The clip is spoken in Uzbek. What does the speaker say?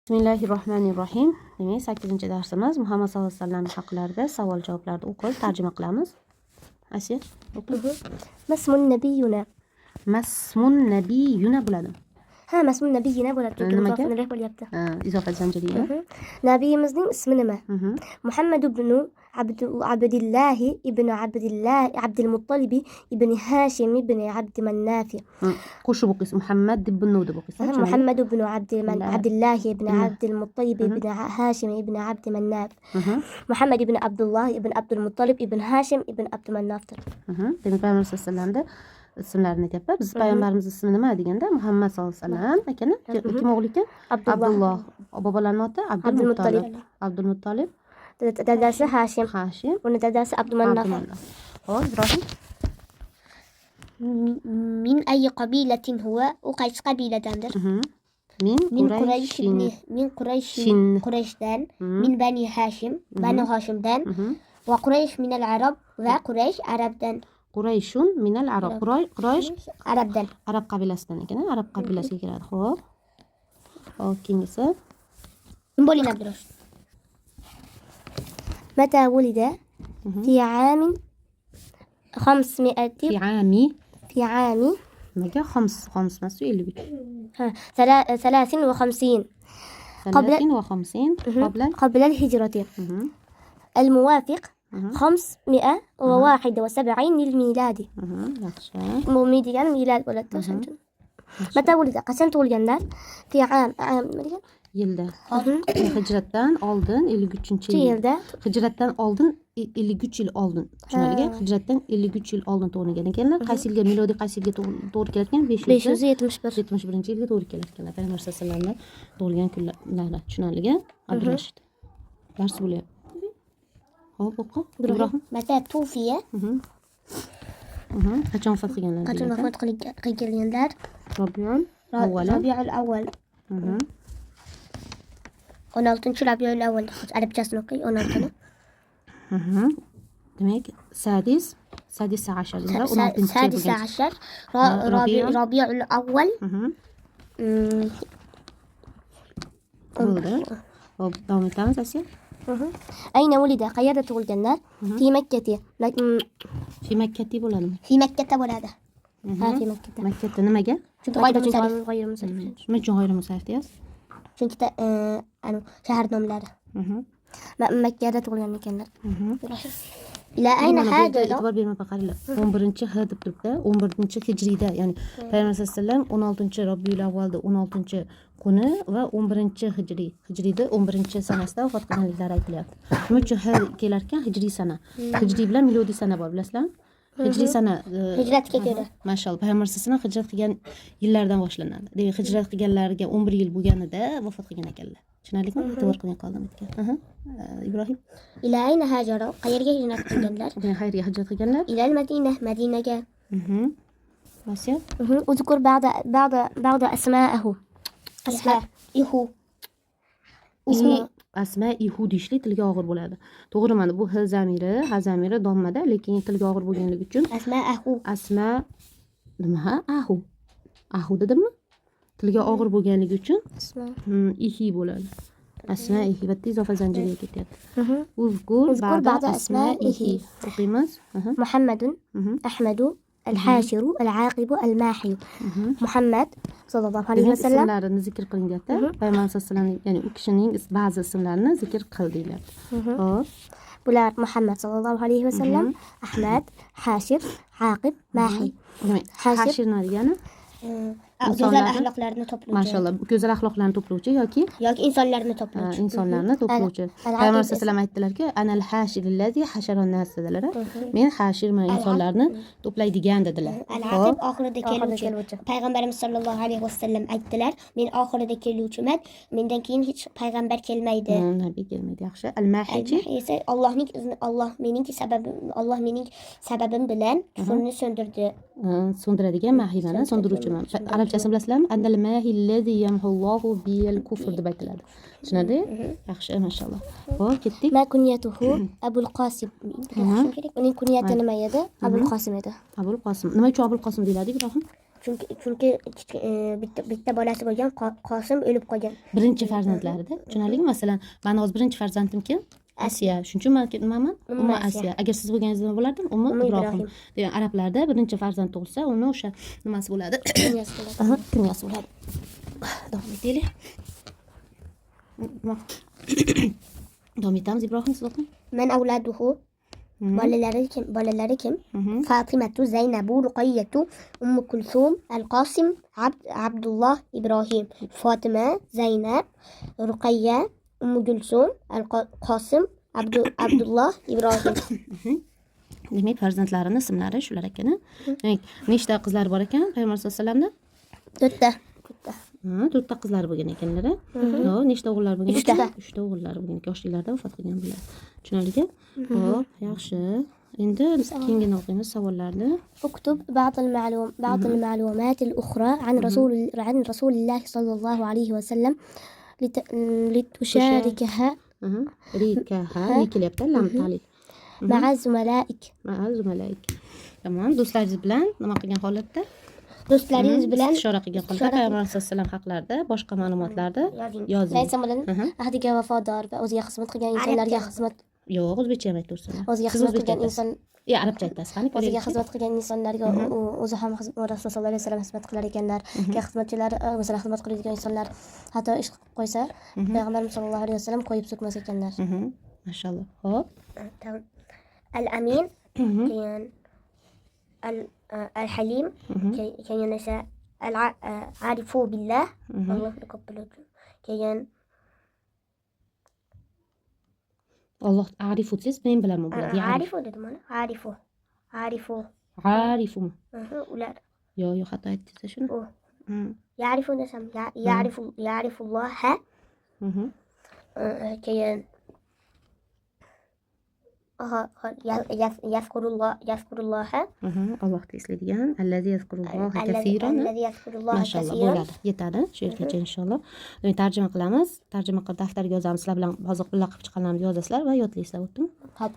Bismillahirrohmanirrohim. Demak, 8-darsimiz Muhammad sallallohu alayhi vasallam haqlarida savol-javoblarni o'qib, tarjima qilamiz. Asiya, o'qi. Masmun nabiyuna. Masmun nabiyuna bo'ladi. Ha, masmun nabiyuna bo'ladi. Nimaga? Nimaga bo'lyapti? Izofa zanjiriga. Nabiyimizning ismi nima? Muhammad ibn Abdullah ibn Abdul Muttalib ibn Hashim ibn Abd Manaf. Qo'shib o'qiysiz. Muhammad ibn deb o'qiysiz. Muhammad ibn Abdullah ibn Abdul Muttalib ibn Hashim ibn Abd Manaf. Muhammad ibn Abdullah ibn Abdul Muttalib ibn Hashim ibn Abd Manaf. Demak, Payg'ambar sollallohu alayhi vasallamda ismlarini aytyapti. Biz payg'ambarimiz ismi nima deganda Muhammad sallallohu alayhi vasallam ekani. Kim o'g'li ekan? Abdulloh. Bobolarning oti Abdul Muttalib. Abdul Muttalib. Dadasi Hashim. Uni dadasi Abd Manaf. Xo'p, Ibrohim. Min ayyi qabilatin huwa? U qaysi qabiladandir? Min Qurayshdan, min Bani Hashim, Bani Hashimdan, va Quraysh min al-Arab va Quraysh Arabdan. Qurayshun min al-Arab. Quraysh Arabdan. Arab qabilasidan ekan, Arab qabilasiga kiradi. Xo'p. Hop, keyingisi. Bo'ling Abdurashid. متى ولد؟ في عام 500 في عام ماذا خمس مسؤول اللي 53 قبل الهجرة الموافق 571 للميلاد. ميلاد ولد. متى ولد؟ قسم tug'ilganlar في عام yilda hijratdan oldin 53-yilda hijratdan oldin 53 yil oldin tushunarli hijratdan 53 yil oldin tug'ilgan ekanlar. Qaysi yilga milodiy qaysi yilga to'g'ri kelayotgan? 571-yilga to'g'ri kelayotganlar. Payg'ambar sollallohu alayhi vasallamning tug'ilgan kunlari tushunarli. Abdurashid dars bo'lyapti. Xo'p, o'qi. Ibrohim. Mata tufiya. Qachon vafot qilganlar? Qachon vafot qilganlar? Rabiul avval. 16 Rabiul avval. Arabchasini o'qiy 16ni. Demak, sadis 16 Rabiul avval. bo'ldi. Hop, davom etamiz Asiya. Ayna ولد? qayerda tug'ilganlar? Fi Makkati. Fi Makkati bo'ladimi? Fi Makkata bo'ladi. Ha, fi Makkata. Makkata nimaga? Chunki g'ayrimusarrif deyapsiz. Chunki shahar nomlari. Makkada tug'ilgan ekanlar. Ila ayna hada? E'tibor bermay qaranglar. 11-h deb turibdi. 11-hijriyda, ya'ni Payg'ambar sollallohu alayhi vasallam 16-Rabiul avvalda 16-kuni va 11-hijriyda 11-sanasida vafot qilganliklari aytilyapti. Nima uchun kelar ekan? Hijriy sana. Hijriy bilan milodiy sana bor, bilasizlarmi? Hijriy sana hijratga ko'ra. Mashalloh, Payg'ambar sollallohu alayhi vasallam hijrat qilgan yillardan boshlanadi. Demak, hijrat qilganlariga 11 yil bo'lganida vafot qilgan ekanlar. Tushunarlimi? E'tibor qiling qoldim aytgan. Ibrohim. Ila ayna hajara? Qayerga hijrat qilganlar? Qayerga hijrat qilganlar? Ila al-Madina, Madinaga. Asiya. Uzkur ba'da asma'ahu. Asma'ihu deyishlik tilga og'ir bo'ladi. To'g'ri, mana bu h zamiri dommada, lekin tilga og'ir bo'lganligi uchun asma nima? Ahu dedimmi? Tilga og'ir bo'lganligi uchun ihi bo'ladi. Asma'ihi va izofa zanjiriga ketyapti. Uzkur ba'da asma'ihi. O'qiymiz. Muhammadun, Ahmadu, Al-Hashiru, Al-Aqibu, Al-Mahi. Muhammad sallallohu alayhi vasallam ismlarini zikr qiling deyapti. Payg'ambar sollallohu alayhi vasallam, ya'ni u kishining ba'zi ismlarini zikr qil deyapti. Xo'p. Bular Muhammad sallallohu alayhi vasallam, Ahmad, Hashir, Aqib, Mahi. Demak, Hashir nima degani? Go'zal axloqlarni toplovchi. Mashallah, go'zal axloqlarni toplovchi yoki insonlarni toplovchi. Insonlarni toplovchi. Payg'ambar sollallohu alayhi vasallam aytdilarki, anal hashir allazi hasharon nas dedilar. Men hashirman, insonlarni toplaydigan dedilar. Al-Aqib oxirida keluvchi. Payg'ambarimiz sollallohu alayhi vasallam aytdilar, men oxirida keluvchiman, mendan keyin hech payg'ambar kelmaydi. Nabiy kelmaydi. Yaxshi. Al-Mahi esa Allohning sababim bilan kufrni so'ndirdi. So'ndiradigan mahimani so'ndiruvchiman. Arabchasini bilasizlarmi? Andal mahi allazi yamhullohu bil kufr deb aytiladi. Tushunadi? Yaxshi, mashalloh. Xo'p, ketdik. Ma kunyatuhu Abul Qosim. Uning kunyati nima edi? Abul Qosim edi. Abul Qosim. Nima uchun Abul Qosim deyiladi, Ibrohim? Chunki bitta bolasi bo'lgan Qosim o'lib qolgan. Birinchi farzandlarida. Tushunarlimi? Masalan, men hozir birinchi farzandim kim? Asiya. Shuning uchun men nimaman? Ummu Asiya. Agar siz bo'lganingizda nima bo'lardim? Ummu Ibrohim. Degan arablarda birinchi farzand tug'ilsa, uni o'sha nimasi bo'ladi? Kunyasi bo'ladi. Davom etaylik. Davom etamiz Ibrohim, siz o'qing. Men avladuhu bolalari kim? Fatimatu, Zaynabu, Ruqayyatu, Ummu Kulsum, Al-Qosim, Abdulloh, Ibrohim. Fatima, Zaynab, Ruqayya, Ummu Kulsum, Al-Qosim, Abdulloh, Ibrohim. Demak, farzandlarini ismlari shular ekan. Demak, nechta qizlar bor ekan Payg'ambar sollallohu alayhi vasallamda? 4ta. 4ta qizlar bo'lgan ekanlar. Nechta o'g'illar bo'lgan ekan? 3ta o'g'illar bo'lgan ekan. Yoshliklarda vafot qilgan bular. Tushunarliki? Xo'p, yaxshi. Endi keyingini o'qiymiz savollarni. اكتب بعض المعلومات الأخرى عن رسول الله صلى الله عليه وسلم لتشاركها kelyapti lam ta'lil. مع زملائك. Tamam, do'stlaringiz bilan nima qilgan holatda? Do'stlaringiz bilan istishora qilgan holatda Payg'ambar sollallohu alayhi vasallam haqlarida, boshqa ma'lumotlarda yozing. Laysa bilan ahdiga vafodor va o'ziga xizmat qilgan insonlarga xizmat. Yo'q, o'zbekcha ham aytaversin. O'ziga xizmat qilgan inson, arabcha aytasiz, qani? o'ziga xizmat qilgan insonlarga o'zi ham Rasululloh sollallohu alayhi vasallam xizmat qilar ekanlar. Xizmatchilar, masalan, xizmat qiladigan insonlar hatto ish qilib qo'ysa, Payg'ambarimiz sollallohu alayhi vasallam qo'yib so'kmas ekanlar. Mashalloh. Xo'p. Al-Amin, keyin Al-Halim, keyin esa Al-Arifu billah, Allohni ko'p biluvchi. Keyin Alloh arifu siz men bilanmi bo'ladi? Arifu dedim mana. Arifu. Ular. Yo'q, xato aytdingiz shuni. Ya'rifu desam, ya'rifulloh. Keyin yazkurulloh. Allohni eslaydigan. Allazi yazkurulloha kaseeran. Mashalloh, bo'ladi. Yetadi. Shu yergacha inshaalloh. Endi tarjima qilamiz. Tarjima qilib daftarga yozamiz. Sizlar bilan hozir birga qilib chiqqanlarimizni yozasizlar va yodlaysizlar, o'tdimi? Xo'p.